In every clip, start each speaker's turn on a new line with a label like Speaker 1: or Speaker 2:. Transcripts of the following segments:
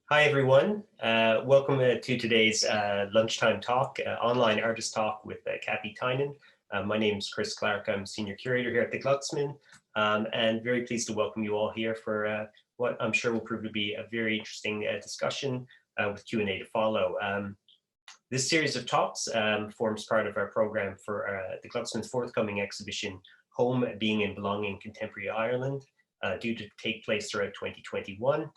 Speaker 1: Hi, everyone. Welcome to today's lunchtime talk, online artist talk with Kathy Tynan. My name is Chris Clark. I'm Senior Curator here at the Glucksman, and very pleased to welcome you all here for what I'm sure will prove to be a very interesting discussion with Q&A to follow. This series of talks forms part of our program for the Glucksman's forthcoming exhibition, Home, Being and Belonging, Contemporary Ireland, due to take place throughout 2021.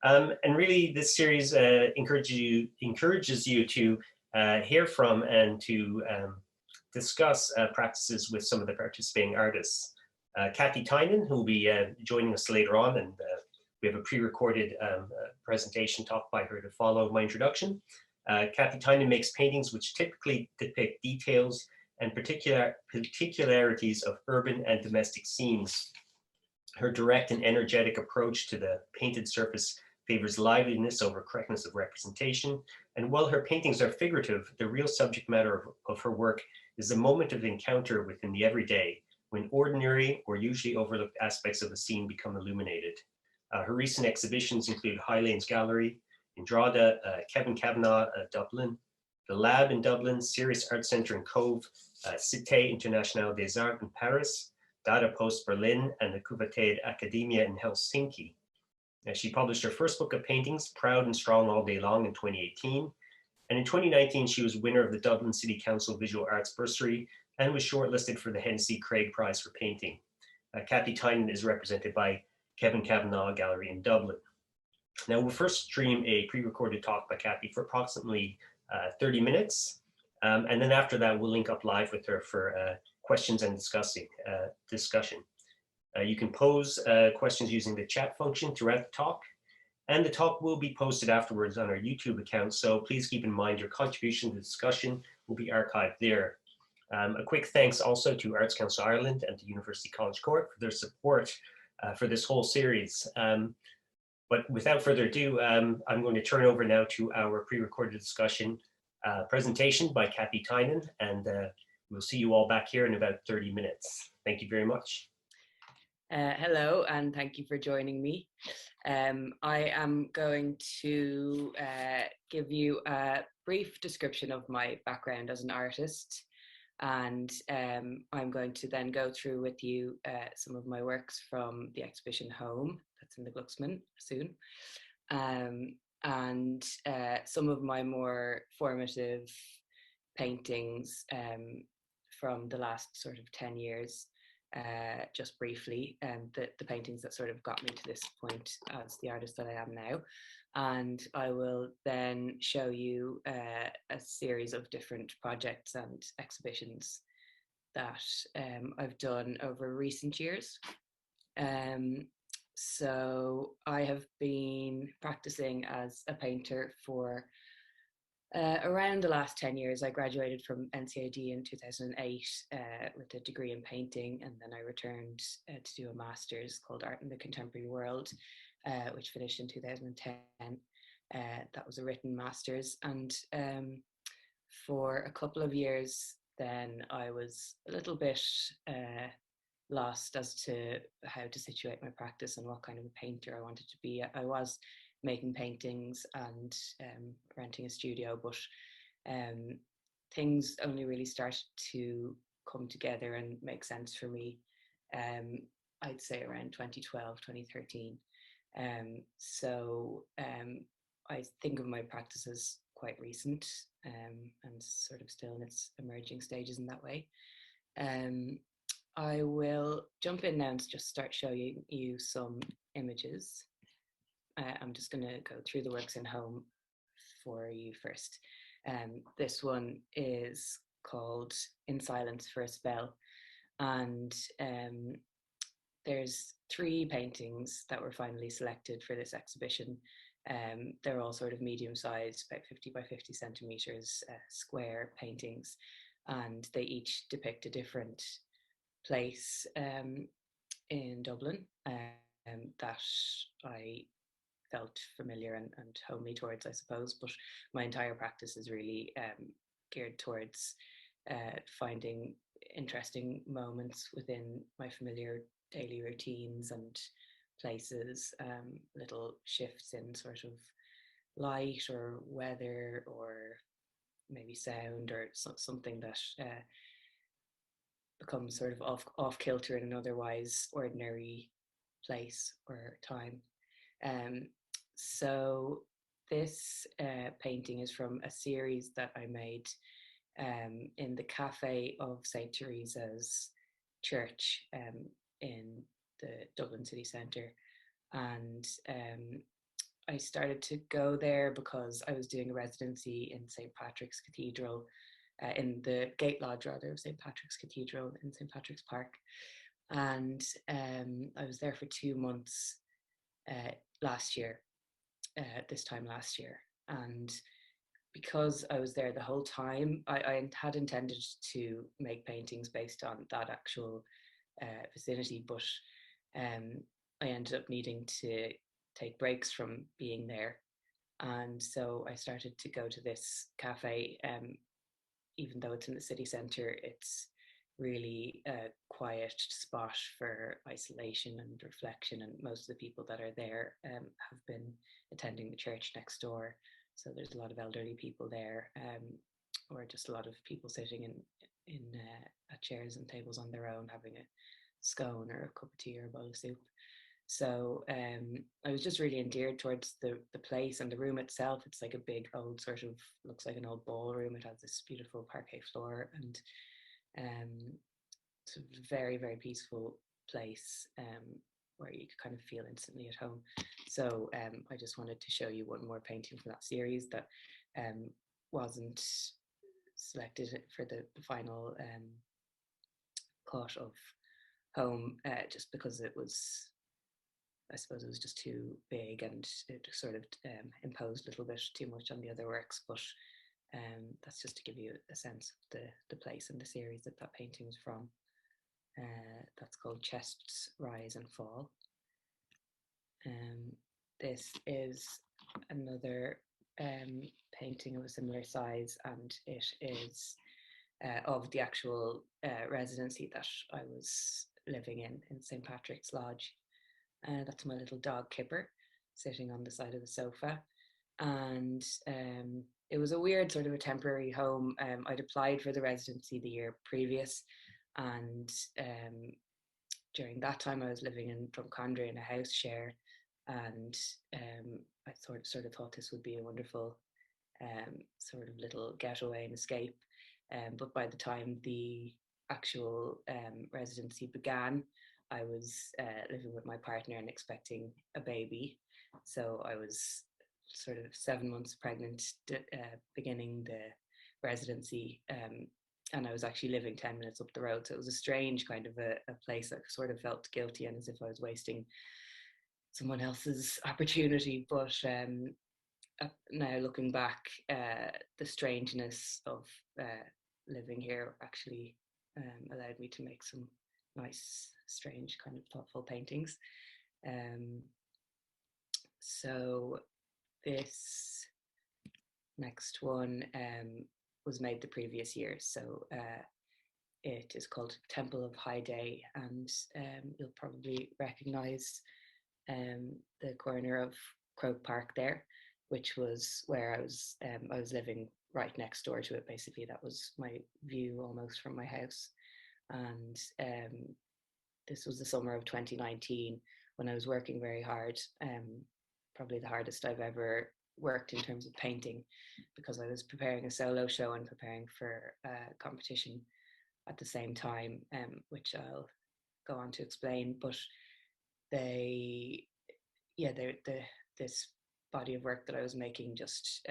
Speaker 1: And really, this series encourages you to hear from and to discuss practices with some of the participating artists. Kathy Tynan, who will be joining us later on, and we have a pre-recorded presentation talk by her to follow my introduction. Kathy Tynan makes paintings which typically depict details and particularities of urban and domestic scenes. Her direct and energetic approach to the painted surface favors liveliness over correctness of representation, and while her paintings are figurative, the real subject matter of her work is the moment of encounter within the everyday, when ordinary or usually overlooked aspects of the scene become illuminated. Her recent exhibitions include High Lanes Gallery in Drogheda, Kevin Kavanagh, Dublin, The Lab in Dublin, Serious Art Centre in Cove, Cité Internationale des Arts in Paris, Dada Post Berlin, and the Kuvatade Academia in Helsinki. She published her first book of paintings, Proud and Strong All Day Long, in 2018. And in 2019, she was winner of the Dublin City Council Visual Arts Bursary and was shortlisted for the Hennessey Craig Prize for Painting. Kathy Tynan is represented by Kevin Kavanagh Gallery in Dublin. Now, we'll first stream a pre-recorded talk by Kathy for approximately 30 minutes. And then after that, we'll link up live with her for questions and discussion. You can pose questions using the chat function throughout the talk, and the talk will be posted afterwards on our YouTube account, so please keep in mind your contribution to the discussion will be archived there. A quick thanks also to Arts Council Ireland and to University College Cork for their support for this whole series. But without further ado, I'm going to turn over now to our pre-recorded discussion presentation by Kathy Tynan, and we'll see you all back here in about 30 minutes. Thank you very much.
Speaker 2: Hello, and thank you for joining me. I am going to give you a brief description of my background as an artist, and I'm going to then go through with you some of my works from the exhibition Home, that's in the Glucksman soon, and some of my more formative paintings from the last sort of 10 years. Just briefly, the paintings that sort of got me to this point as the artist that I am now. And I will then show you a series of different projects and exhibitions that I've done over recent years. So I have been practicing as a painter for around the last 10 years. I graduated from NCAD in 2008 with a degree in painting, and then I returned to do a master's called Art in the Contemporary World, which finished in 2010. That was a written master's, and for a couple of years then I was a little bit lost as to how to situate my practice and what kind of a painter I wanted to be. I was making paintings and renting a studio, but things only really started to come together and make sense for me, I'd say around 2012, 2013. So I think of my practice as quite recent and sort of still in its emerging stages in that way. I will jump in now and just start showing you some images. I'm just going to go through the works in Home for you first. This one is called In Silence for a Spell, and there's 3 paintings that were finally selected for this exhibition. They're all sort of medium-sized, about 50 by 50 centimeters square paintings, and they each depict a different place in Dublin that I felt familiar and homely towards, I suppose. But my entire practice is really geared towards finding interesting moments within my familiar daily routines and places, little shifts in sort of light or weather or maybe sound or something that becomes sort of off kilter in an otherwise ordinary place or time. Um, so this painting is from a series that I made in the cafe of St. Teresa's Church in the Dublin city centre. And I started to go there because I was doing a residency in St. Patrick's Cathedral, in the Gate Lodge rather of St. Patrick's Cathedral in St. Patrick's Park. And I was there for 2 months last year, this time last year. And because I was there the whole time, I had intended to make paintings based on that actual vicinity, but I ended up needing to take breaks from being there. And so I started to go to this cafe. Even though it's in the city centre, it's really a quiet spot for isolation and reflection. And most of the people that are there have been attending the church next door. So there's a lot of elderly people there, or just a lot of people sitting in at chairs and tables on their own, having a scone or a cup of tea or a bowl of soup. So I was just really endeared towards the place and the room itself. It's like a big old sort of, looks like an old ballroom. It has this beautiful parquet floor, and it's a very, very peaceful place where you could kind of feel instantly at home. So I just wanted to show you one more painting from that series that wasn't selected for the final cut of home, just because it was, I suppose it was just too big and it sort of imposed a little bit too much on the other works. But that's just to give you a sense of the place and the series that that painting is from. That's called Chests Rise and Fall. This is another painting of a similar size, and it is of the actual residency that I was living in St. Patrick's Lodge. That's my little dog Kipper sitting on the side of the sofa. And it was a weird sort of a temporary home. I'd applied for the residency the year previous, and during that time I was living in Drumcondra in a house share, and I sort of thought this would be a wonderful sort of little getaway and escape. But by the time the actual residency began, I was living with my partner and expecting a baby. So I was sort of 7 months pregnant, beginning the residency. And I was actually living 10 minutes up the road. So it was a strange kind of a place that sort of felt guilty and as if I was wasting someone else's opportunity. But now looking back, the strangeness of living here actually allowed me to make some nice, strange, kind of thoughtful paintings. So this next one was made the previous year. So it is called Temple of High Day, and you'll probably recognize the corner of Croke Park there, which was where I was living right next door to it. Basically, that was my view almost from my house. And this was the summer of 2019 when I was working very hard, probably the hardest I've ever worked in terms of painting, because I was preparing a solo show and preparing for a competition at the same time, which I'll go on to explain. But this body of work that I was making just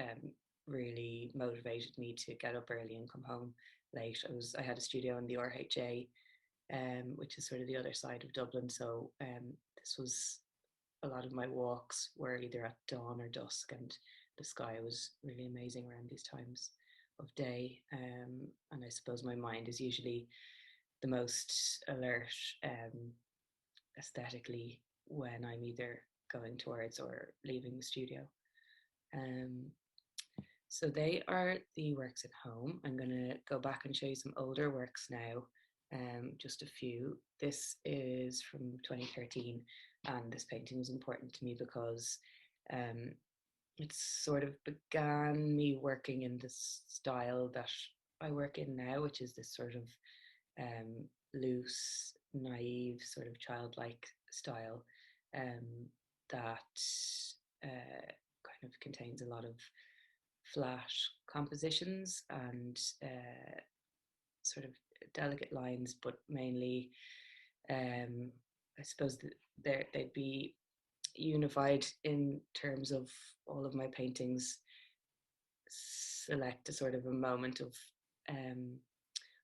Speaker 2: really motivated me to get up early and come home late. I had a studio in the RHA, which is sort of the other side of Dublin. So this was, a lot of my walks were either at dawn or dusk, and the sky was really amazing around these times of day. And I suppose my mind is usually the most alert aesthetically when I'm either going towards or leaving the studio. So they are the works at home. I'm going to go back and show you some older works now, just a few. This is from 2013, and this painting was important to me because it sort of began me working in this style that I work in now, which is this sort of loose, naive, sort of childlike style um, that kind of contains a lot of flat compositions and sort of delicate lines, but mainly, I suppose they'd be unified in terms of all of my paintings select a sort of a moment of um,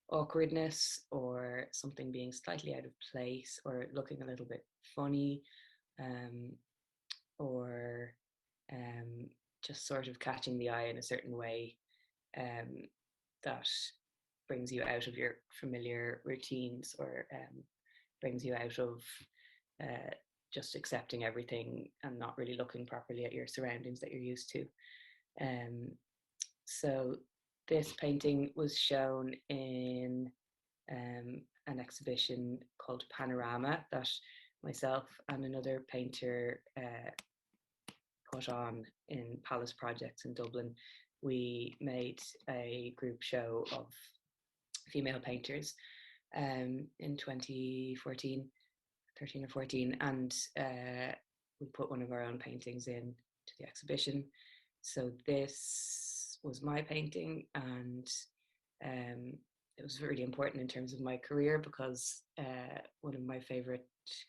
Speaker 2: awkwardness or something being slightly out of place or looking a little bit funny, um, or um, just sort of catching the eye in a certain way um, that brings you out of your familiar routines or brings you out of uh, just accepting everything and not really looking properly at your surroundings that you're used to. Um, so this painting was shown in an exhibition called Panorama that myself and another painter put on in Palace Projects in Dublin. We made a group show of female painters in 2014, 13 or 14, and we put one of our own paintings in to the exhibition. So this was my painting, and um, it was really important in terms of my career because one of my favorite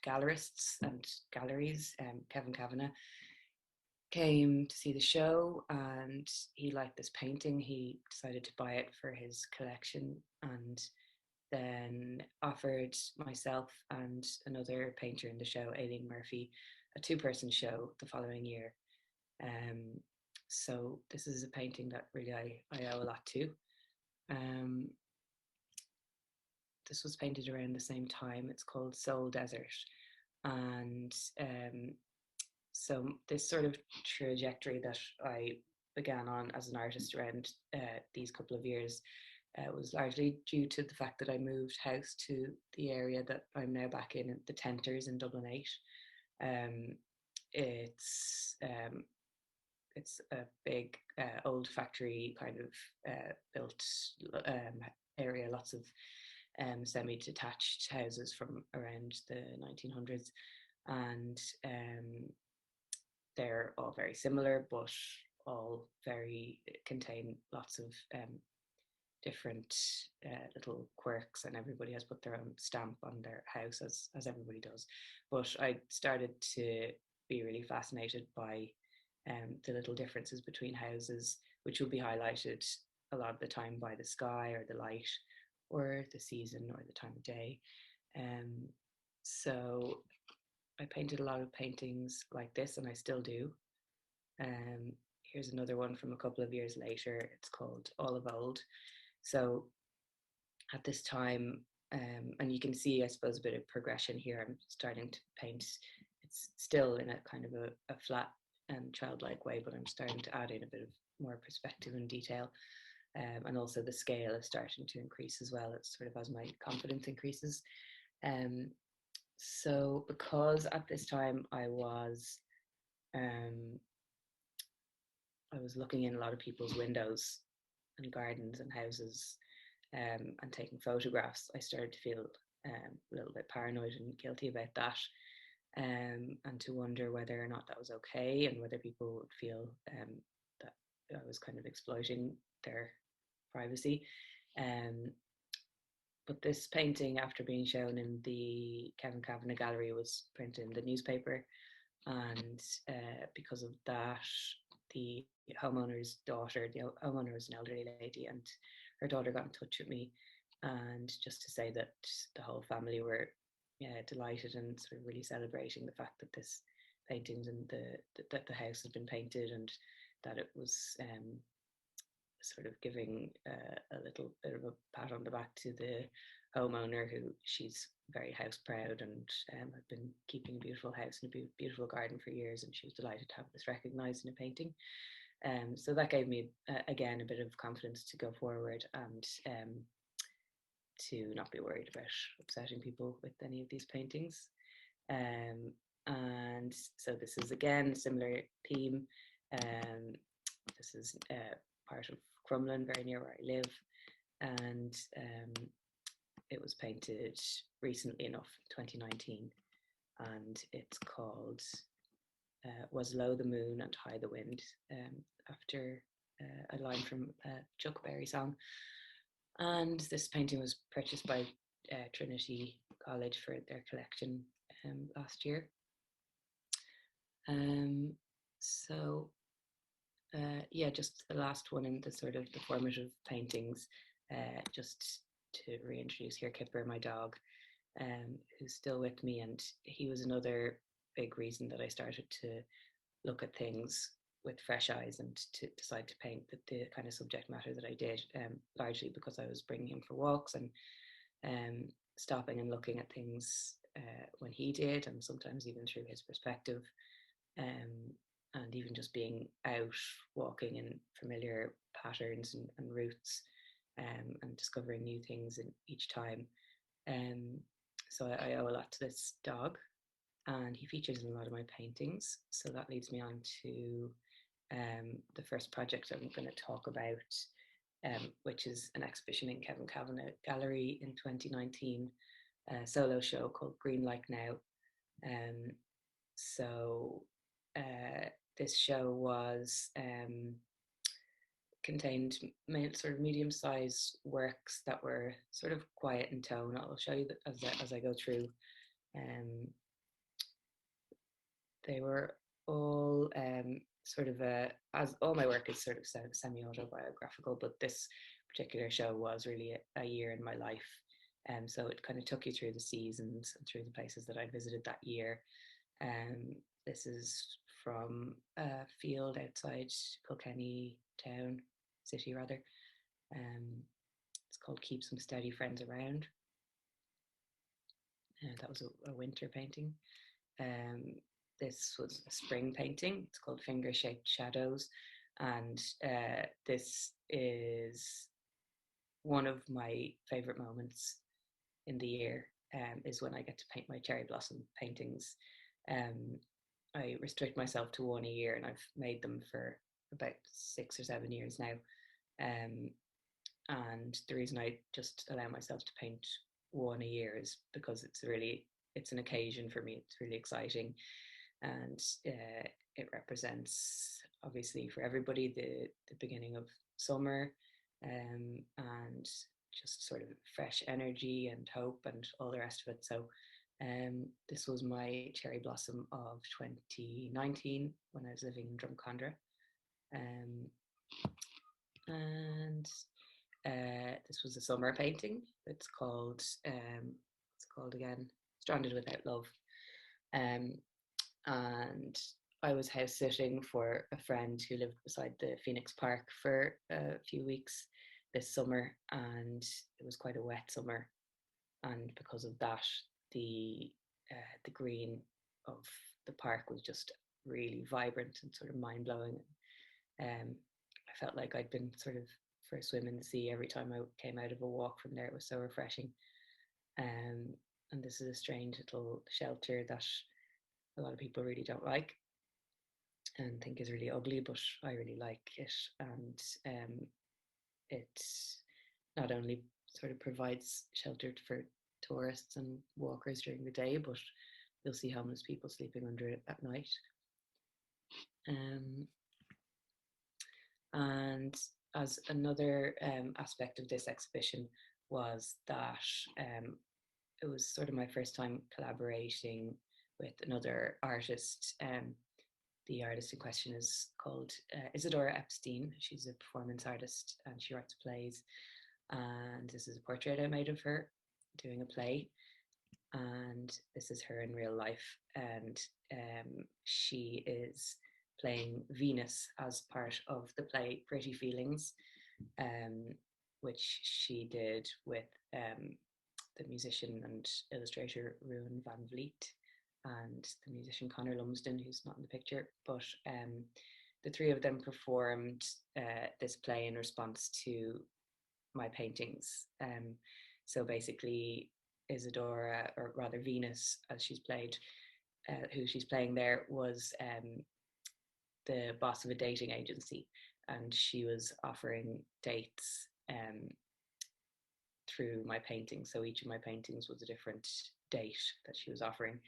Speaker 2: gallerists and galleries, Kevin Kavanagh, came to see the show and he liked this painting. He decided to buy it for his collection and then offered myself and another painter in the show, Aileen Murphy, a two-person show the following year. Um, so this is a painting that really I owe a lot to. Um, this was painted around the same time. It's called Seoul Desert. And so this sort of trajectory that I began on as an artist around these couple of years was largely due to the fact that I moved house to the area that I'm now back in, the Tenters in Dublin 8. Um, it's um, it's a big old factory kind of built area, lots of semi-detached houses from around the 1900s, and they're all very similar, but all very contain lots of different little quirks, and everybody has put their own stamp on their house, as everybody does. But I started to be really fascinated by the little differences between houses, which will be highlighted a lot of the time by the sky or the light or the season or the time of day. So I painted a lot of paintings like this, and I still do. Here's another one from a couple of years later. It's called All of Old. So at this time, and you can see, I suppose, a bit of progression here. I'm starting to paint. It's still in a kind of a flat and childlike way, but I'm starting to add in a bit of more perspective and detail. And also the scale is starting to increase as well. It's sort of as my confidence increases. So because at this time I was looking in a lot of people's windows and gardens and houses, and taking photographs, I started to feel a little bit paranoid and guilty about that, and to wonder whether or not that was okay and whether people would feel that I was kind of exploiting their privacy. Um, but this painting, after being shown in the Kevin Kavanagh Gallery, was printed in the newspaper, and because of that, the homeowner's daughter, the homeowner was an elderly lady, and her daughter got in touch with me, and just to say that the whole family were delighted and sort of really celebrating the fact that this paintings and that the house had been painted, and that it was sort of giving a little bit of a pat on the back to the homeowner, who she's very house proud and had been keeping a beautiful house and a beautiful garden for years, and she was delighted to have this recognised in a painting. So that gave me again a bit of confidence to go forward and to not be worried about upsetting people with any of these paintings. And so this is again a similar theme. This is part of Crumlin, very near where I live, and it was painted recently enough, 2019, and it's called Was Low the Moon and High the Wind, after a line from a Chuck Berry song. And this painting was purchased by Trinity College for their collection last year. Yeah, just the last one in the sort of the formative paintings, just to reintroduce here Kipper, my dog, who's still with me, and he was another big reason that I started to look at things with fresh eyes and to decide to paint the kind of subject matter that I did, largely because I was bringing him for walks and stopping and looking at things when he did, and sometimes even through his perspective, and even just being out walking in familiar patterns and routes, and discovering new things in each time. So I owe a lot to this dog, and he features in a lot of my paintings. So that leads me on to the first project I'm going to talk about, which is an exhibition in Kevin Kavanagh Gallery in 2019, a solo show called Green Like Now. So this show was contained sort of medium-sized works that were sort of quiet in tone. I'll show you that as I go through. They were all sort of as all my work is sort of semi-autobiographical, but this particular show was really a year in my life. So it kind of took you through the seasons and through the places that I visited that year. This is from a field outside Kilkenny town, city rather. It's called Keep Some Steady Friends Around. That was a winter painting. This was a spring painting. It's called Finger Shaped Shadows. And this is one of my favorite moments in the year, is when I get to paint my cherry blossom paintings. I restrict myself to one a year, and I've made them for about 6 or 7 years now. And the reason I just allow myself to paint one a year is because it's an occasion for me. It's really exciting, and it represents, obviously, for everybody, the beginning of summer, and just sort of fresh energy and hope and all the rest of it. So this was my cherry blossom of 2019 when I was living in Drumcondra. And this was a summer painting. It's called again, Stranded Without Love. And I was house sitting for a friend who lived beside the Phoenix Park for a few weeks this summer, and it was quite a wet summer, and because of that, the green of the park was just really vibrant and sort of mind-blowing. I felt like I'd been sort of for a swim in the sea every time I came out of a walk from there. It was so refreshing. And this is a strange little shelter that a lot of people really don't like and think is really ugly, but I really like it. And it not only sort of provides shelter for tourists and walkers during the day, but you'll see homeless people sleeping under it at night. And as another aspect of this exhibition was that it was sort of my first time collaborating with another artist. The artist in question is called Isadora Epstein. She's a performance artist and she writes plays. And this is a portrait I made of her doing a play. And this is her in real life. And she is playing Venus as part of the play Pretty Feelings, which she did with the musician and illustrator Ruan Van Vliet and the musician Conor Lumsden, who's not in the picture. But the three of them performed this play in response to my paintings. So basically, Isadora, or rather Venus, as she's played, who she's playing there, was the boss of a dating agency, and she was offering dates through my painting. So each of my paintings was a different date that she was offering.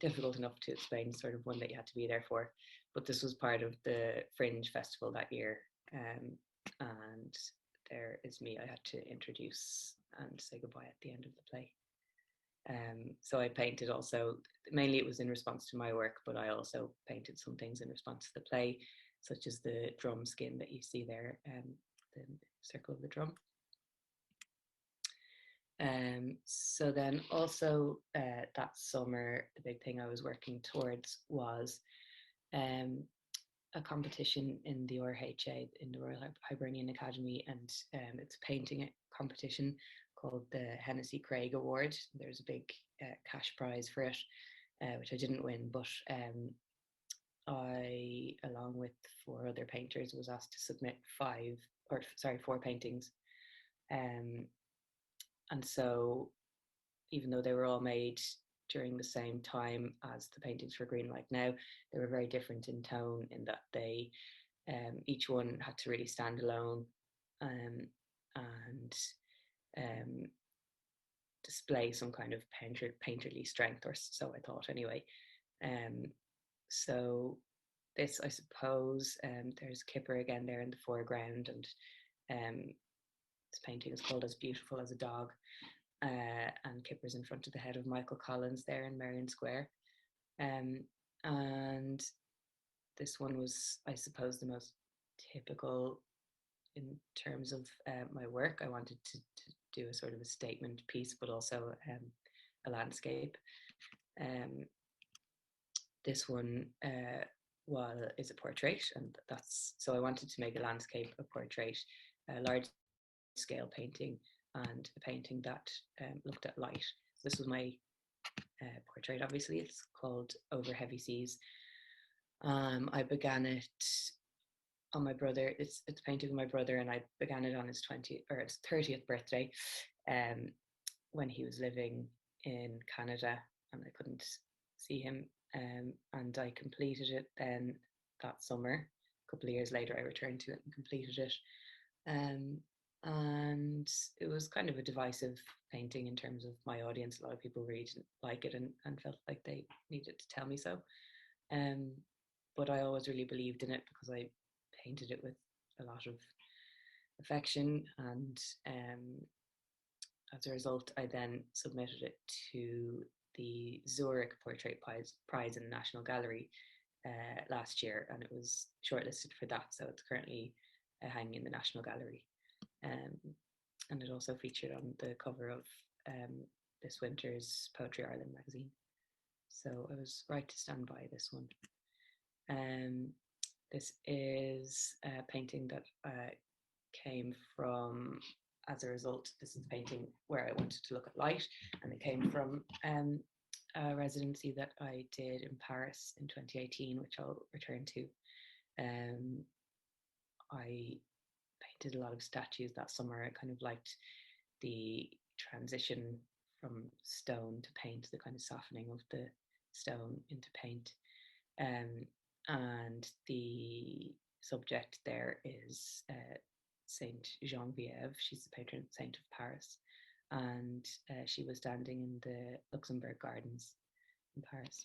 Speaker 2: Difficult enough to explain, sort of one that you had to be there for. But this was part of the Fringe Festival that year. And there is me. I had to introduce and say goodbye at the end of the play. So I painted also, mainly it was in response to my work, but I also painted some things in response to the play, such as the drum skin that you see there, the circle of the drum. So then also that summer, the big thing I was working towards was a competition in the RHA, in the Royal Hibernian Academy, and it's a painting competition called the Hennessey Craig Award. There's a big cash prize for it, which I didn't win, but I, along with 4 other painters, was asked to submit 4 paintings. And so, even though they were all made during the same time as the paintings for Green Like Now, they were very different in tone, in that they each one had to really stand alone and display some kind of painterly strength, or so I thought anyway. So this, I suppose, there's Kipper again there in the foreground, and this painting is called As Beautiful as a Dog, and Kipper's in front of the head of Michael Collins there in Merrion Square. And this one was, I suppose, the most typical in terms of my work. I wanted to do a sort of a statement piece, but also a landscape. This one is a portrait, and that's, so I wanted to make a landscape, a portrait, a large scale painting, and a painting that looked at light. So this was my portrait, obviously. It's called Over Heavy Seas. I began it on my brother, it's a painting of my brother, and I began it on his 30th birthday, when he was living in Canada and I couldn't see him, and I completed it then that summer. A couple of years later I returned to it and completed it, and it was kind of a divisive painting in terms of my audience. A lot of people really didn't like it and felt like they needed to tell me so, but I always really believed in it because I painted it with a lot of affection, and as a result I then submitted it to the Zurich Portrait Prize in the National Gallery last year, and it was shortlisted for that, so it's currently hanging in the National Gallery, and it also featured on the cover of this winter's Poetry Ireland magazine, so I was right to stand by this one. This is a painting that came from, as a result, this is a painting where I wanted to look at light, and it came from a residency that I did in Paris in 2018, which I'll return to. I painted a lot of statues that summer. I kind of liked the transition from stone to paint, the kind of softening of the stone into paint. And the subject there is Saint Geneviève. She's the patron saint of Paris, and she was standing in the Luxembourg Gardens in Paris.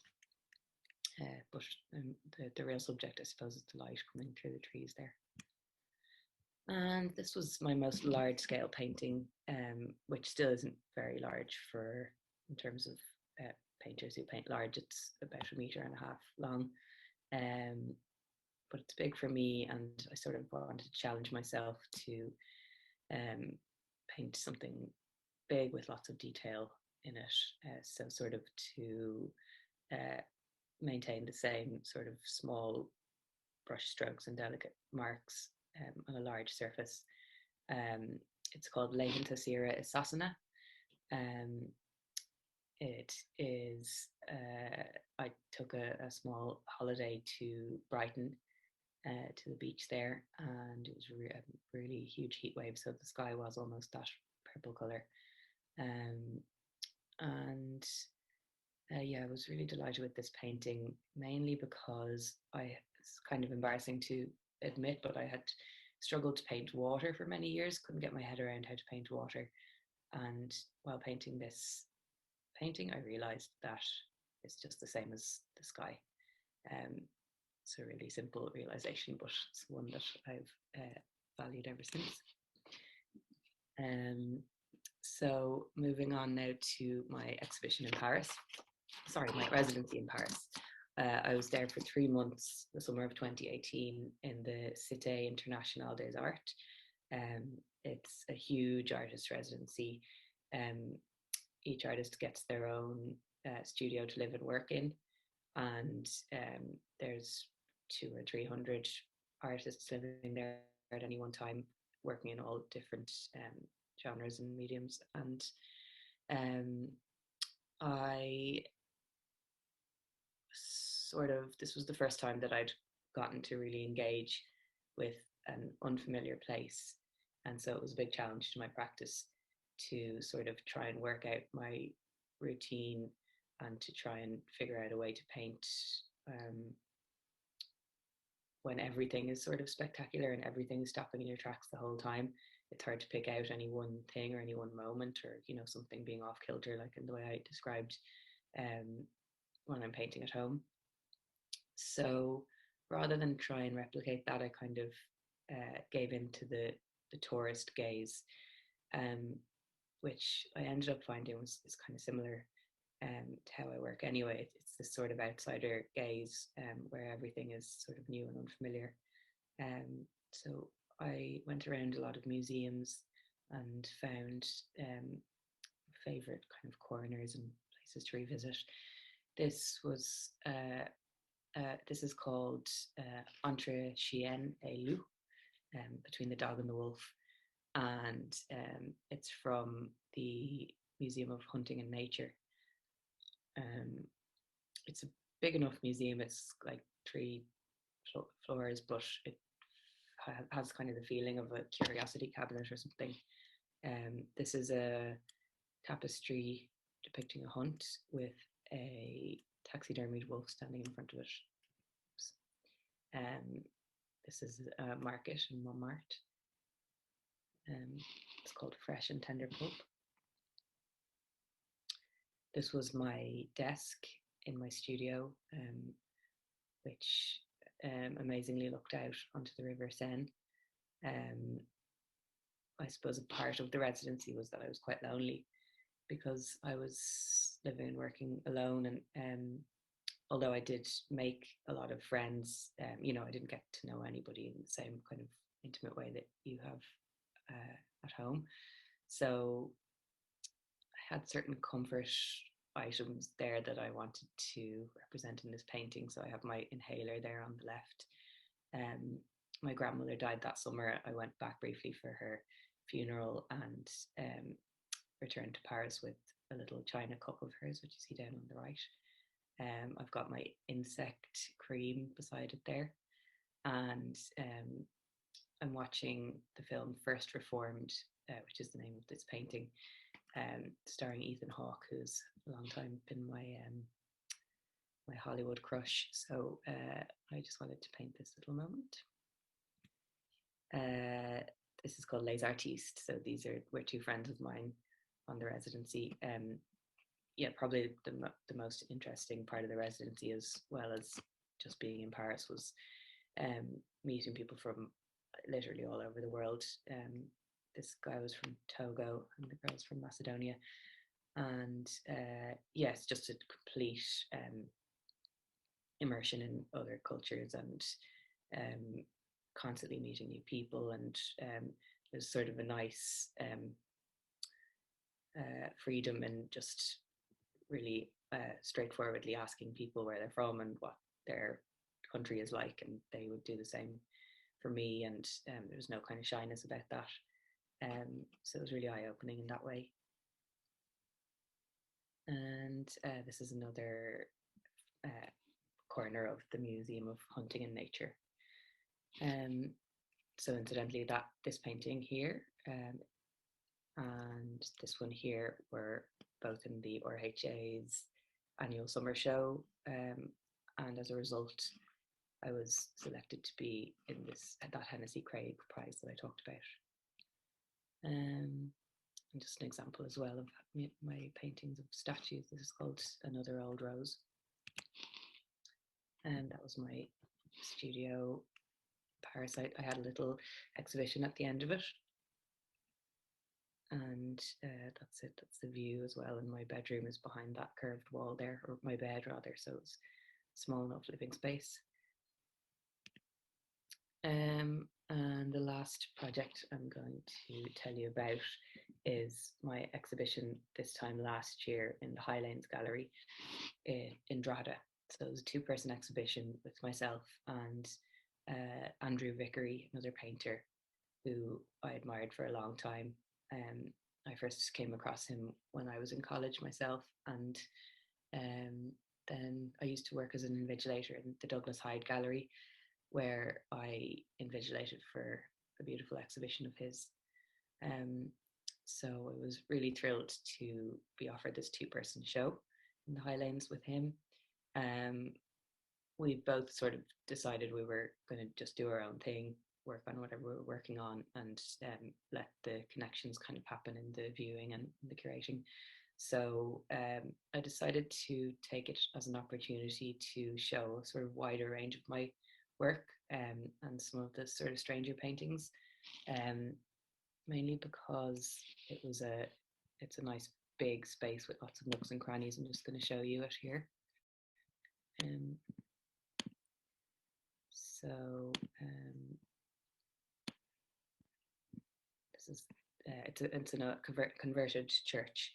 Speaker 2: But the real subject, I suppose, is the light coming through the trees there. And this was my most large-scale painting, which still isn't very large in terms of painters who paint large. It's about 1.5 meters long. But it's big for me, and I sort of wanted to challenge myself to paint something big with lots of detail in it, so sort of to maintain the same sort of small brush strokes and delicate marks on a large surface. It's called Lehanta Sira Isasana. It is, I took a small holiday to Brighton, to the beach there, and it was a really huge heat wave, so the sky was almost that purple colour. Yeah, I was really delighted with this painting, mainly because I it's kind of embarrassing to admit, but I had struggled to paint water for many years, couldn't get my head around how to paint water. And while painting this painting, I realized that it's just the same as the sky. It's a really simple realization, but it's one that I've valued ever since. So moving on now to my exhibition in Paris, my residency in Paris. I was there for 3 months, the summer of 2018, in the Cité Internationale des Arts. It's a huge artist residency. Each artist gets their own studio to live and work in, and there's 200 or 300 artists living there at any one time, working in all different genres and mediums. And I this was the first time that I'd gotten to really engage with an unfamiliar place. And so it was a big challenge to my practice to sort of try and work out my routine and to try and figure out a way to paint when everything is sort of spectacular and everything is stopping in your tracks the whole time. It's hard to pick out any one thing or any one moment, or something being off kilter, like in the way I described when I'm painting at home. So rather than try and replicate that, I kind of gave into the tourist gaze, which I ended up finding was kind of similar to how I work anyway. It's this sort of outsider gaze where everything is sort of new and unfamiliar. So I went around a lot of museums and found favorite kind of corners and places to revisit. This is called Entre Chien et Loup, between the dog and the wolf, and it's from the Museum of Hunting and Nature. It's a big enough museum. It's like 3 floors, but it has kind of the feeling of a curiosity cabinet or something. This is a tapestry depicting a hunt with a taxidermied wolf standing in front of it. This is a market in Montmartre. It's called Fresh and Tender Pulp. This was my desk in my studio, which amazingly looked out onto the River Seine. I suppose a part of the residency was that I was quite lonely because I was living and working alone, and although I did make a lot of friends, I didn't get to know anybody in the same kind of intimate way that you have at home. So I had certain comfort items there that I wanted to represent in this painting. So I have my inhaler there on the left. My grandmother died that summer. I went back briefly for her funeral and returned to Paris with a little china cup of hers, which you see down on the right. I've got my insect cream beside it there, and I'm watching the film First Reformed, which is the name of this painting, starring Ethan Hawke, who's a long time been my Hollywood crush. So I just wanted to paint this little moment. This is called Les Artistes. So were 2 friends of mine on the residency. Probably the most interesting part of the residency, as well as just being in Paris, was meeting people from literally all over the world. This guy was from Togo and the girl's from Macedonia. And yes, just a complete immersion in other cultures and constantly meeting new people. And there's sort of a nice freedom in just really straightforwardly asking people where they're from and what their country is like, and they would do the same for me, and there was no kind of shyness about that. So it was really eye-opening in that way. And this is another corner of the Museum of Hunting and Nature. So incidentally, this painting here and this one here were both in the RHA's annual summer show, and as a result, I was selected to be in that Hennessey Craig prize that I talked about. And just an example as well of my paintings of statues. This is called Another Old Rose. And that was my studio Parasite. I had a little exhibition at the end of it. And that's it. That's the view as well. And my bedroom is behind that curved wall there, or my bed rather. So it's small enough living space. And the last project I'm going to tell you about is my exhibition this time last year in the Highlands Gallery in Drogheda. So it was a two-person exhibition with myself and Andrew Vickery, another painter who I admired for a long time. I first came across him when I was in college myself, and then I used to work as an invigilator in the Douglas Hyde Gallery, where I invigilated for a beautiful exhibition of his. So I was really thrilled to be offered this two-person show in the Highlands with him. We both sort of decided we were going to just do our own thing, work on whatever we were working on, and let the connections kind of happen in the viewing and the curating. So I decided to take it as an opportunity to show a sort of wider range of my work and some of the sort of stranger paintings, mainly because it's a nice big space with lots of nooks and crannies. I'm just going to show you it here. So this is it's in a converted church.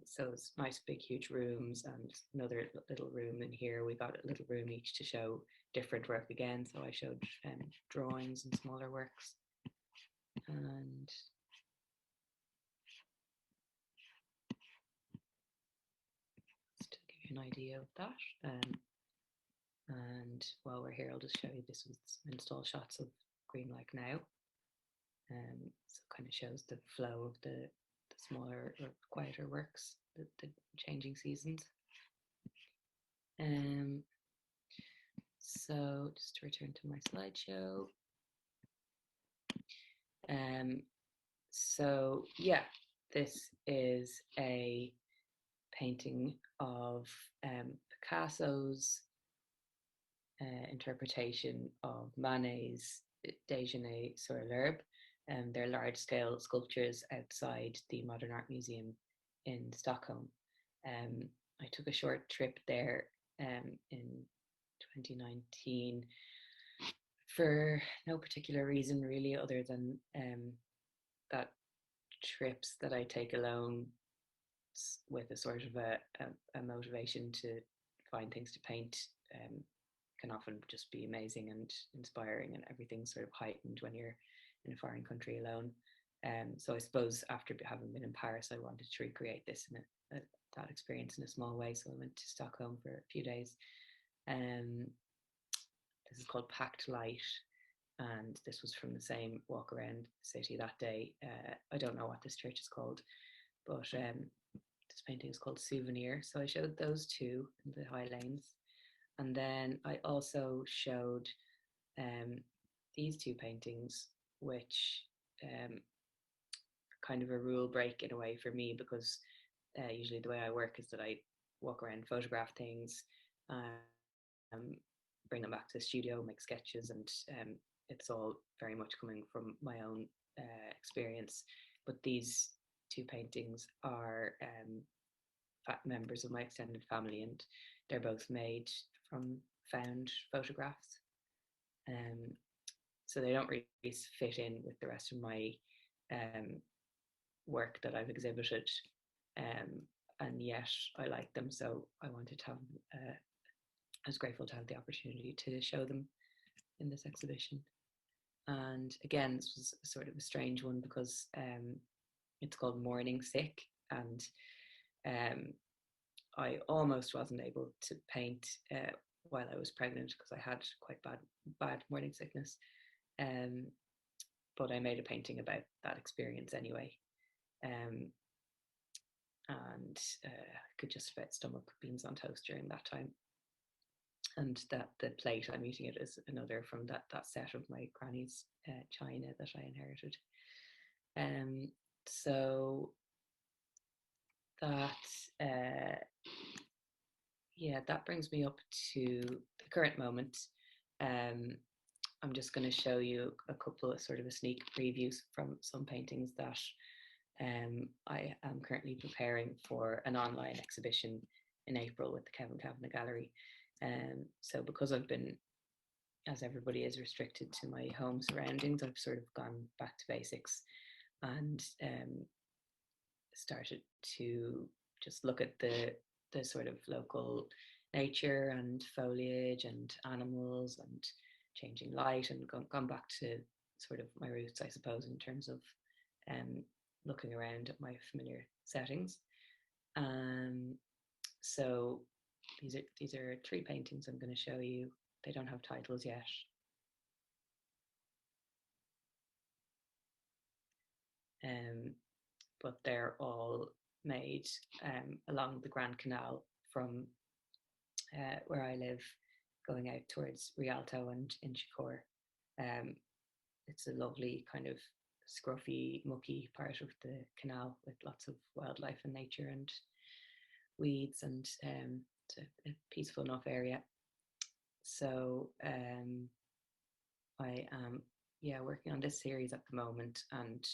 Speaker 2: So it's nice big huge rooms and another little room in here. We got a little room each to show different work again. So I showed drawings and smaller works. And just to give you an idea of that. And while we're here, I'll just show you this was some install shots of Green Like Now. So it kind of shows the flow of the smaller or quieter works, the changing seasons. So just to return to my slideshow. So yeah, this is a painting of Picasso's interpretation of Manet's Déjeuner sur l'herbe. They're large-scale sculptures outside the Modern Art Museum in Stockholm. I took a short trip there in 2019 for no particular reason really, other than that trips that I take alone with a sort of a motivation to find things to paint can often just be amazing and inspiring, and everything's sort of heightened when you're in a foreign country alone. So I suppose after having been in Paris, I wanted to recreate this in that experience in a small way. So I went to Stockholm for a few days. This is called Packed Light, and this was from the same walk around the city that day. I don't know what this church is called, but this painting is called Souvenir. So I showed those two in the High Lanes. And then I also showed these two paintings, which kind of a rule break in a way for me, because usually the way I work is that I walk around, photograph things, bring them back to the studio, make sketches, and it's all very much coming from my own experience. But these two paintings are members of my extended family, and they're both made from found photographs. So they don't really fit in with the rest of my work that I've exhibited, and yet I like them, so I wanted to have I was grateful to have the opportunity to show them in this exhibition. And again, this was sort of a strange one because it's called Morning Sick, and I almost wasn't able to paint while I was pregnant because I had quite bad morning sickness. But I made a painting about that experience anyway. And I could just about stomach beans on toast during that time. and that the plate I'm eating it is another from that set of my granny's china that I inherited. So that that brings me up to the current moment. I'm just going to show you a couple of sort of a sneak previews from some paintings that I am currently preparing for an online exhibition in April with the Kevin Kavanagh Gallery. So because I've been, as everybody is, restricted to my home surroundings, I've sort of gone back to basics and started to just look at the sort of local nature and foliage and animals and changing light, and gone back to sort of my roots, I suppose, in terms of looking around at my familiar settings. So these are 3 paintings I'm going to show you. They don't have titles yet. But they're all made along the Grand Canal from where I live, going out towards Rialto and Inchicore. It's a lovely kind of scruffy, mucky part of the canal with lots of wildlife and nature and weeds, and it's a peaceful enough area. So I am working on this series at the moment, and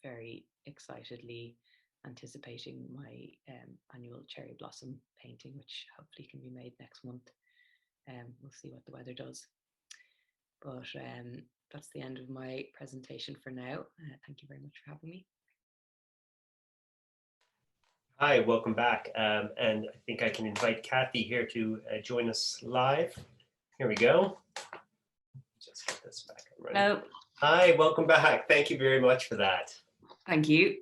Speaker 2: very excitedly anticipating my annual cherry blossom painting, which hopefully can be made next month. We'll see what the weather does. But that's the end of my presentation for now. Thank you very much for having me.
Speaker 1: Hi, welcome back. And I think I can invite Kathy here to join us live. Here we go. Just get this back and running.
Speaker 2: Hello.
Speaker 1: Hi, welcome back. Thank you very much for that.
Speaker 2: Thank you.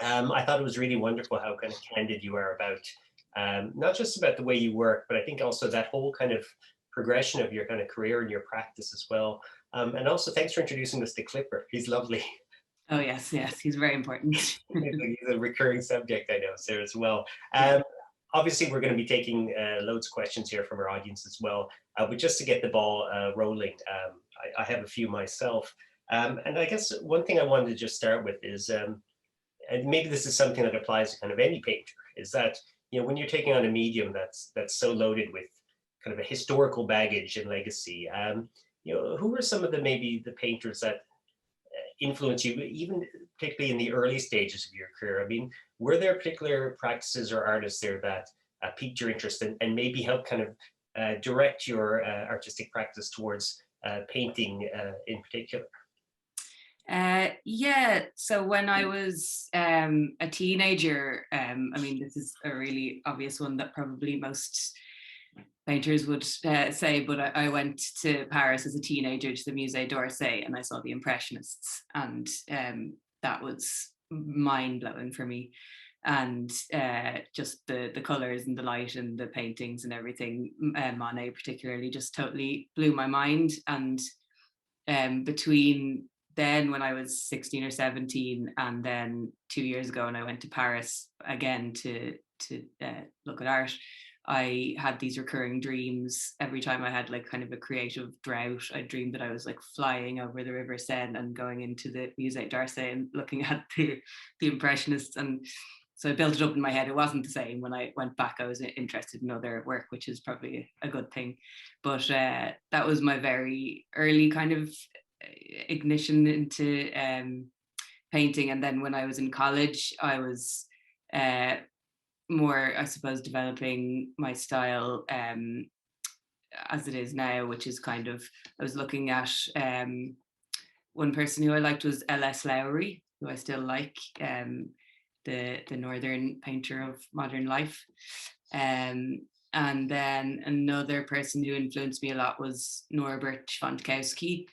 Speaker 1: I thought it was really wonderful how kind of candid you are about, not just about the way you work, but I think also that whole kind of progression of your kind of career and your practice as well. And also thanks for introducing us to Clipper. He's lovely.
Speaker 2: Oh, yes, he's very important.
Speaker 1: He's a recurring subject, I know, Sarah, as well. Obviously, we're going to be taking loads of questions here from our audience as well. But just to get the ball rolling, I have a few myself. And I guess one thing I wanted to just start with is, and maybe this is something that applies to kind of any painter, is that, you know, when you're taking on a medium that's so loaded with kind of a historical baggage and legacy, you know, who are some of maybe the painters that influence you, even particularly in the early stages of your career? I mean, were there particular practices or artists there that piqued your interest and maybe helped kind of direct your artistic practice towards painting in particular?
Speaker 2: So when I was a teenager, I mean, this is a really obvious one that probably most painters would say, but I went to Paris as a teenager to the Musée d'Orsay, and I saw the Impressionists, and that was mind-blowing for me. And just the colors and the light and the paintings and everything, Monet particularly, just totally blew my mind. And between then, when I was 16 or 17, and then 2 years ago when I went to Paris again to look at art, I had these recurring dreams. Every time I had like kind of a creative drought, I dreamed that I was like flying over the River Seine and going into the Musée d'Orsay and looking at the Impressionists. And so I built it up in my head. It wasn't the same. When I went back, I was interested in other work, which is probably a good thing. But that was my very early kind of ignition into painting. And then when I was in college, I was more, I suppose, developing my style as it is now, which is kind of, I was looking at one person who I liked was L.S. Lowry, who I still like, the northern painter of modern life. And then another person who influenced me a lot was Norbert Schwantkowski,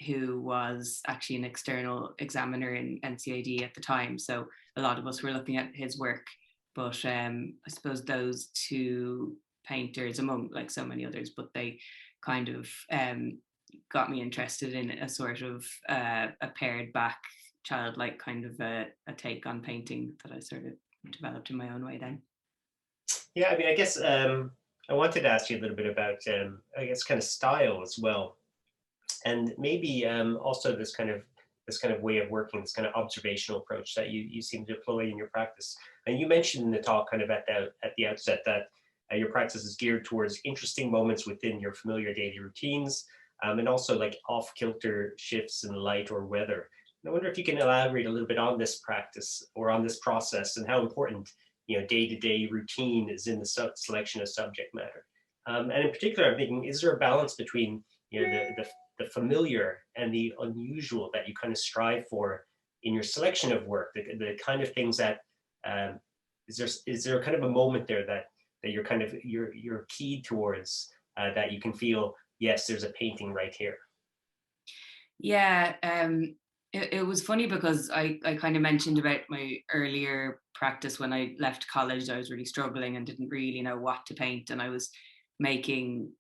Speaker 2: who was actually an external examiner in NCAD at the time. So a lot of us were looking at his work. But I suppose those 2 painters, among like so many others, but they kind of got me interested in a sort of a pared back, childlike kind of a take on painting that I sort of developed in my own way then.
Speaker 1: Yeah, I mean, I guess I wanted to ask you a little bit about, I guess, kind of style as well, and maybe also this kind of way of working, this kind of observational approach that you seem to deploy in your practice. And you mentioned in the talk, kind of at the outset, that your practice is geared towards interesting moments within your familiar daily routines, and also like off kilter shifts in light or weather. And I wonder if you can elaborate a little bit on this practice or on this process and how important day-to-day routine is in the selection of subject matter. And in particular, I'm thinking, is there a balance between the familiar and the unusual that you kind of strive for in your selection of work, the kind of things that um, is there kind of a moment there that you're kind of you're keyed towards, that you can feel, yes, there's a painting right here.
Speaker 2: Yeah, it was funny because I kind of mentioned about my earlier practice when I left college. I was really struggling and didn't really know what to paint, and I was making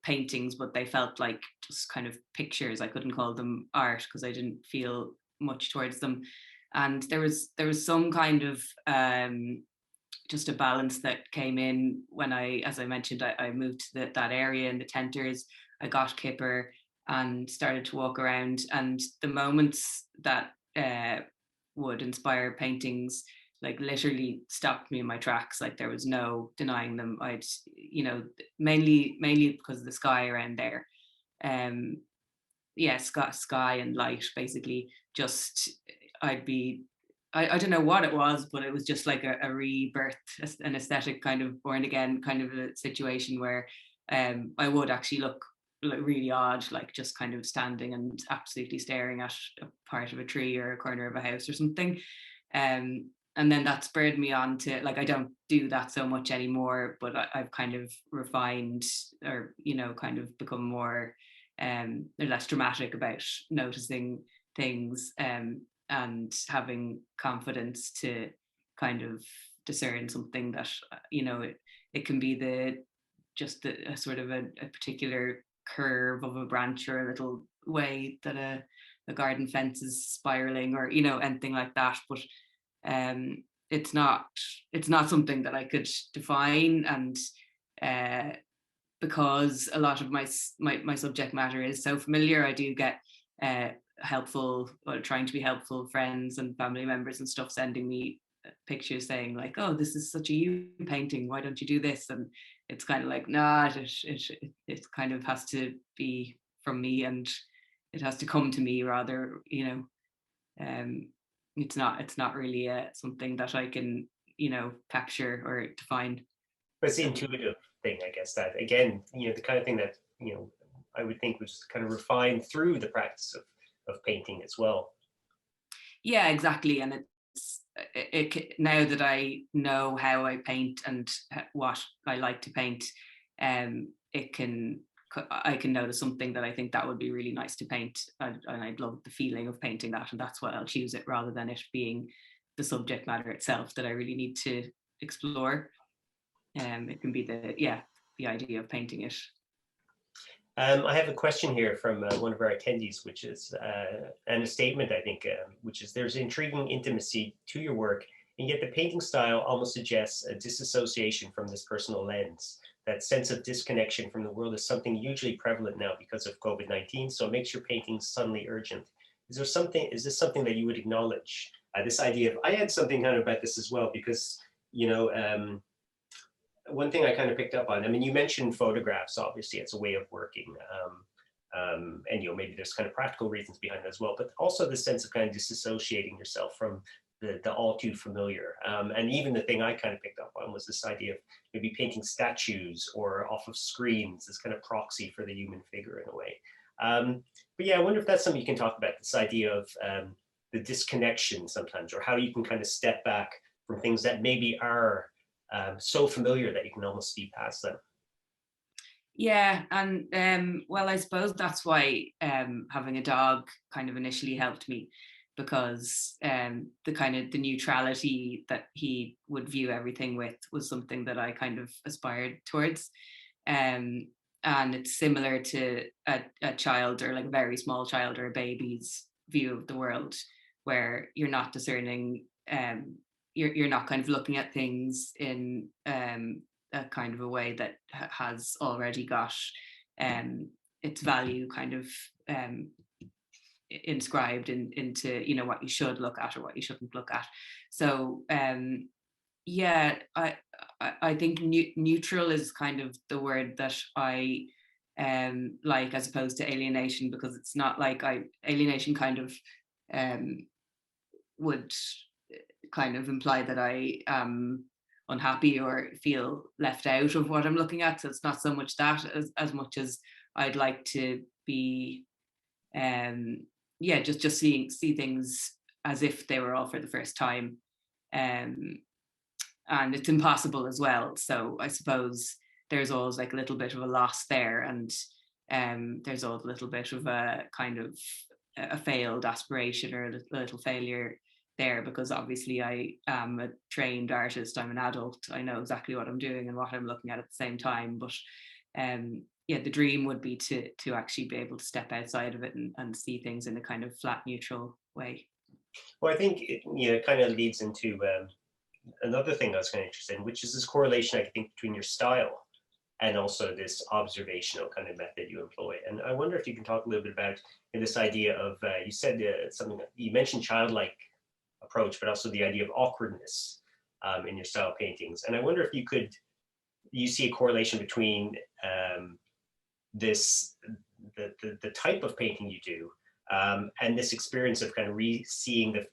Speaker 2: paintings, but they felt like just kind of pictures. I couldn't call them art because I didn't feel much towards them. And there was some kind of just a balance that came in when as I mentioned, I moved to that area in the Tenters. I got Kipper and started to walk around, and the moments that would inspire paintings like literally stopped me in my tracks. Like there was no denying them. I'd, mainly because of the sky around there. Um, yeah, sky and light, basically. Just I'd be I don't know what it was, but it was just like a rebirth, an aesthetic kind of born again kind of a situation where I would actually look like really odd, like just kind of standing and absolutely staring at a part of a tree or a corner of a house or something. And then that spurred me on to, like, I don't do that so much anymore, but I've kind of refined, or kind of become more less dramatic about noticing things, and having confidence to kind of discern something that it can be just a sort of a particular curve of a branch or a little way that a garden fence is spiraling, or anything like that. But um it's not something that I could define. And uh because a lot of my subject matter is so familiar, I do get helpful, or trying to be helpful, friends and family members and stuff sending me pictures saying like, oh, this is such a you painting, why don't you do this? And it's kind of like, nah, it kind of has to be from me, and it has to come to me rather. um it's not really something that I can capture or define.
Speaker 1: But it's the intuitive thing, I guess, that again, the kind of thing that I would think was kind of refined through the practice of painting as well.
Speaker 2: Yeah, exactly. And now that I know how I paint and what I like to paint, it can I can notice something that I think that would be really nice to paint, and I'd love the feeling of painting that, and that's why I'll choose it rather than it being the subject matter itself that I really need to explore. It can be the idea of painting it.
Speaker 1: I have a question here from one of our attendees, which is and a statement, I think, which is, there's intriguing intimacy to your work, and yet the painting style almost suggests a disassociation from this personal lens. That sense of disconnection from the world is something hugely prevalent now because of COVID-19, so it makes your painting suddenly urgent. Is this something that you would acknowledge? This idea of, I had something kind of about this as well, because, one thing I kind of picked up on, I mean, you mentioned photographs, obviously, it's a way of working. And maybe there's kind of practical reasons behind it as well, but also the sense of kind of disassociating yourself from the all too familiar. And even the thing I kind of picked up on was this idea of maybe painting statues or off of screens as kind of proxy for the human figure in a way. But yeah, I wonder if that's something you can talk about, this idea of the disconnection sometimes, or how you can kind of step back from things that maybe are so familiar that you can almost see past them.
Speaker 2: Yeah, and well, I suppose that's why having a dog kind of initially helped me, because the kind of the neutrality that he would view everything with was something that I kind of aspired towards. Um, and it's similar to a child, or like a very small child or a baby's view of the world, where you're not discerning, you're not kind of looking at things in a kind of a way that has already got its value kind of inscribed into, you know, what you should look at or what you shouldn't look at. So yeah, I think neutral is kind of the word that I like, as opposed to alienation, because it's not like alienation kind of would kind of imply that I am unhappy or feel left out of what I'm looking at. So it's not so much that as much as I'd like to be yeah, just see things as if they were all for the first time. And it's impossible as well. So I suppose there's always like a little bit of a loss there, and there's always a little bit of a kind of a failed aspiration or a little failure there, because obviously I am a trained artist, I'm an adult, I know exactly what I'm doing and what I'm looking at the same time. But yeah, the dream would be to actually be able to step outside of it and see things in a kind of flat, neutral way.
Speaker 1: Well, I think it kind of leads into another thing I was kind of interested in, which is this correlation, I think, between your style and also this observational kind of method you employ. And I wonder if you can talk a little bit about this idea of, you said something, you mentioned childlike approach, but also the idea of awkwardness in your style paintings. And I wonder if you see a correlation between the type of painting you do and this experience of kind of re-seeing the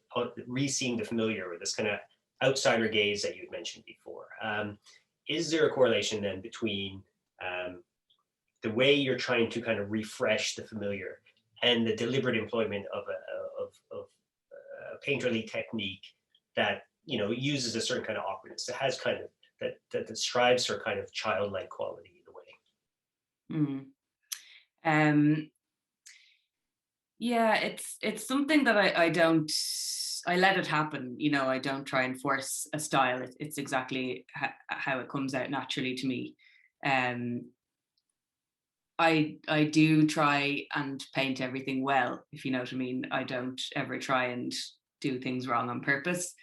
Speaker 1: familiar, or this kind of outsider gaze that you had mentioned before. Is there a correlation then between the way you're trying to kind of refresh the familiar and the deliberate employment of a painterly technique that, you know, uses a certain kind of awkwardness, that has kind of that strives for kind of childlike quality in a way?
Speaker 2: Yeah, it's something that I don't, I let it happen, you know. I don't try and force a style. It's exactly how it comes out naturally to me. I do try and paint everything well, if you know what I mean. I don't ever try and do things wrong on purpose.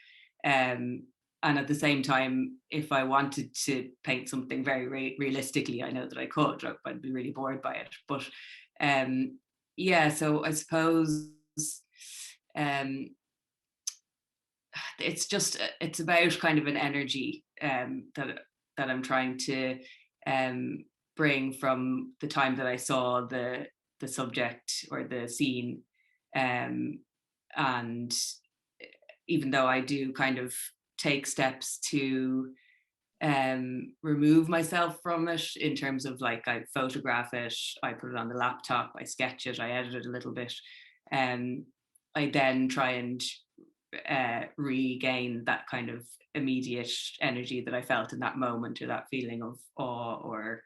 Speaker 2: And at the same time, if I wanted to paint something very realistically, I know that I could. I'd be really bored by it. But yeah, so I suppose it's about kind of an energy that I'm trying to bring from the time that I saw the subject or the scene. And even though I do kind of take steps to remove myself from it, in terms of like, I photograph it, I put it on the laptop, I sketch it, I edit it a little bit, I then try and regain that kind of immediate energy that I felt in that moment, or that feeling of awe or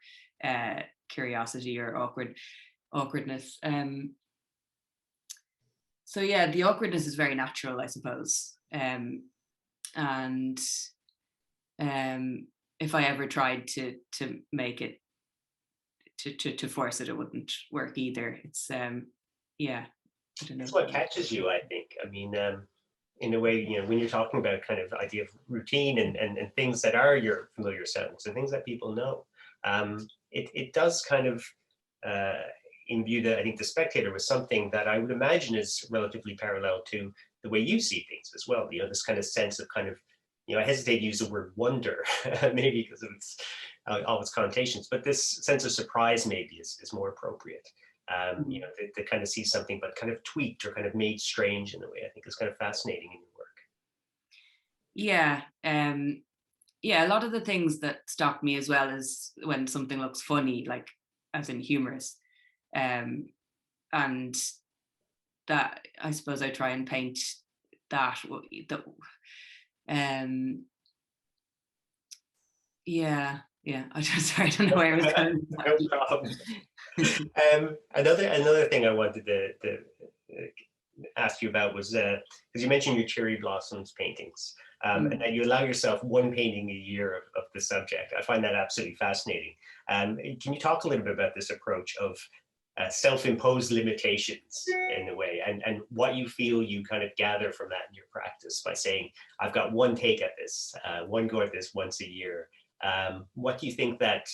Speaker 2: curiosity or awkwardness. So yeah, the awkwardness is very natural, I suppose. And if I ever tried to make it, to force it, it wouldn't work either. It's yeah, I don't know.
Speaker 1: It's what catches you, I think. I mean, in a way, you know, when you're talking about kind of idea of routine and things that are your familiar sounds and things that people know, it does kind of imbue I think the spectator with something that I would imagine is relatively parallel to the way you see things as well. You know, this kind of sense of kind of, you know, I hesitate to use the word wonder, maybe because of its all its connotations, but this sense of surprise maybe is more appropriate. You know, to kind of see something but kind of tweaked or kind of made strange in a way, I think is kind of fascinating in your work.
Speaker 2: Yeah, yeah. A lot of the things that stop me as well is when something looks funny, like as in humorous, and that, I suppose, I try and paint that. Yeah, I don't know where I was going.
Speaker 1: No problem. Another thing I wanted to ask you about was, because you mentioned your cherry blossoms paintings, and that you allow yourself one painting a year of the subject. I find that absolutely fascinating. Can you talk a little bit about this approach of self-imposed limitations in a way, and what you feel you kind of gather from that in your practice by saying, I've got one take at this, one go at this once a year, What do you think that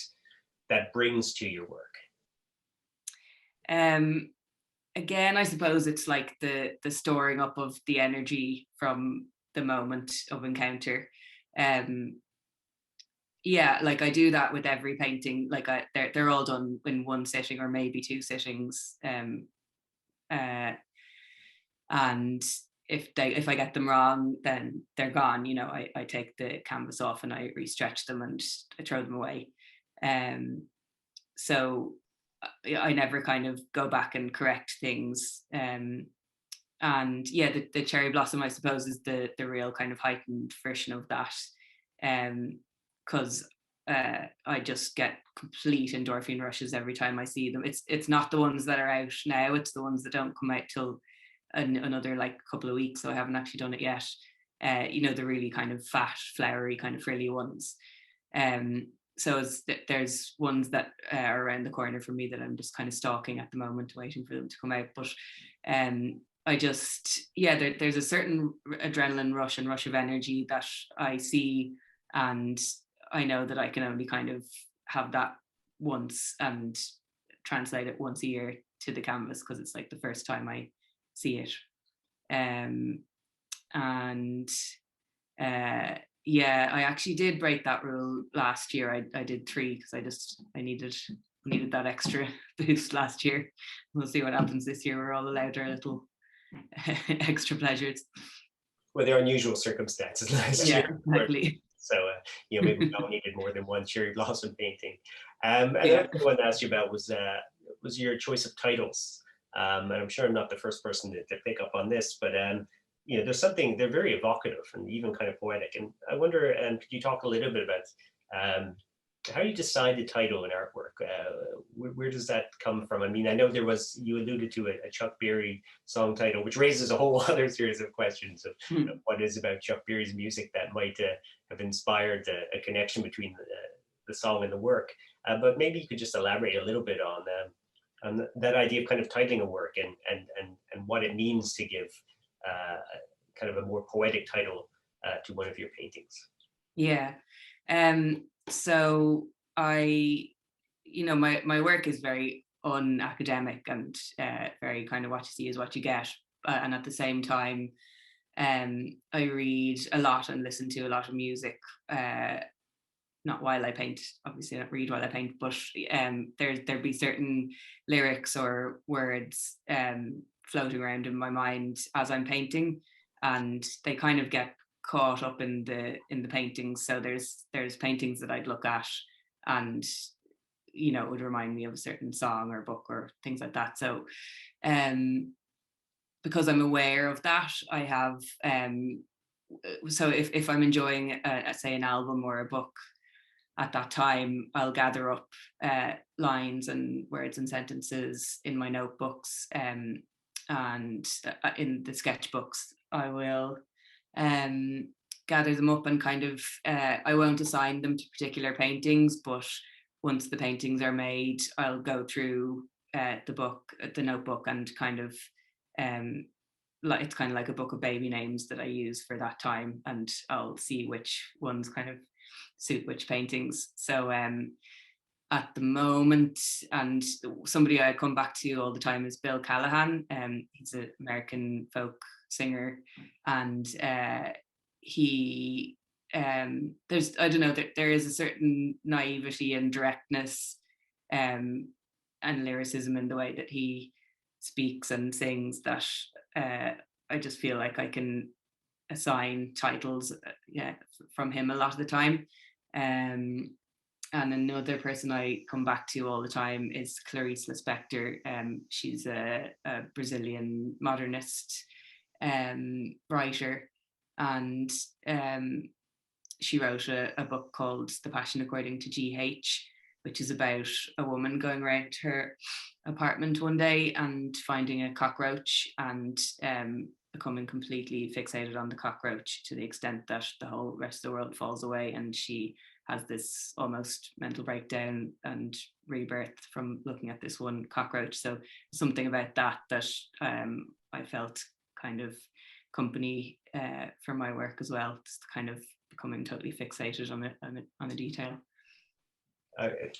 Speaker 1: brings to your work?
Speaker 2: Again, I suppose it's like the storing up of the energy from the moment of encounter. Yeah, like I do that with every painting. Like they're all done in one sitting or maybe two sittings. Uh, and if I get them wrong, then they're gone. You know, I take the canvas off and I re-stretch them and I throw them away. So I never kind of go back and correct things. And yeah, the cherry blossom, I suppose, is the real kind of heightened version of that. Because I just get complete endorphin rushes every time I see them. It's not the ones that are out now, it's the ones that don't come out till another like couple of weeks, so I haven't actually done it yet. You know, the really kind of fat, flowery, kind of frilly ones. So there's ones that are around the corner for me that I'm just kind of stalking at the moment, waiting for them to come out. But I just, yeah, there's a certain adrenaline rush and rush of energy that I see, and I know that I can only kind of have that once and translate it once a year to the canvas, because it's like the first time I see it. And yeah, I actually did break that rule last year. I did 3 because I needed that extra boost last year. We'll see what happens this year. We're all allowed our little extra pleasures.
Speaker 1: Well, there are unusual circumstances last year.
Speaker 2: Exactly.
Speaker 1: So, you know, maybe we all needed more than one cherry blossom painting. Another thing I wanted to ask you about was your choice of titles. And I'm sure I'm not the first person to pick up on this, but you know, they're very evocative and even kind of poetic. And I wonder, could you talk a little bit about how you decide the title in artwork? Where does that come from? I mean, I know you alluded to a Chuck Berry song title, which raises a whole other series of questions of what is about Chuck Berry's music that might have inspired a connection between the song and the work. But maybe you could just elaborate a little bit on that idea of kind of titling a work and what it means to give kind of a more poetic title to one of your paintings.
Speaker 2: Yeah. So I, you know, my work is very unacademic and very kind of what you see is what you get. And at the same time, I read a lot and listen to a lot of music. Not while I paint, obviously I don't read while I paint, but there'd be certain lyrics or words floating around in my mind as I'm painting, and they kind of get caught up in the paintings. So there's paintings that I'd look at and, you know, it would remind me of a certain song or book or things like that. So because I'm aware of that, I have so if I'm enjoying say an album or a book at that time, I'll gather up lines and words and sentences in my notebooks, and in the sketchbooks I will gather them up and kind of I won't assign them to particular paintings, but once the paintings are made, I'll go through the notebook, and kind of it's kind of like a book of baby names that I use for that time, and I'll see which ones kind of suit which paintings. So at the moment, and somebody I come back to all the time is Bill Callahan. He's an American folk singer, and he there's, I don't know, there is a certain naivety and directness and lyricism in the way that he speaks and sings that I just feel like I can assign titles from him a lot of the time. And another person I come back to all the time is Clarissa Specter. She's a Brazilian modernist writer, and she wrote a book called The Passion According to G.H., which is about a woman going around her apartment one day and finding a cockroach and becoming completely fixated on the cockroach to the extent that the whole rest of the world falls away, and she has this almost mental breakdown and rebirth from looking at this one cockroach. So something about that I felt kind of company for my work as well, just kind of becoming totally fixated on a detail.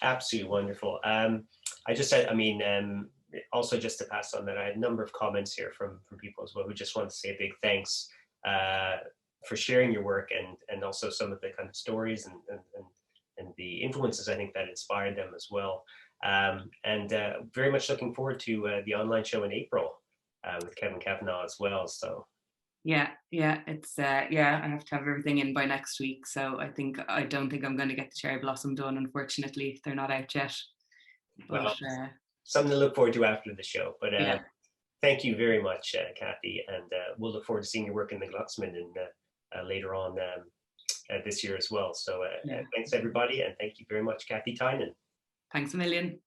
Speaker 1: Absolutely wonderful. I just said, I mean, also just to pass on that, I had a number of comments here from people as well who just want to say a big thanks for sharing your work, and also some of the kind of stories and the influences I think that inspired them as well. And very much looking forward to the online show in April with Kevin Kavanagh as well. So
Speaker 2: yeah, it's I have to have everything in by next week. So I don't think I'm going to get the Cherry Blossom done. Unfortunately, they're not out yet. But
Speaker 1: well, something to look forward to after the show. But
Speaker 2: yeah.
Speaker 1: thank you very much, Kathy, and we'll look forward to seeing your work in the Glucksman and later on this year as well. So thanks everybody, and thank you very much, Kathy Tynan.
Speaker 2: Thanks a million.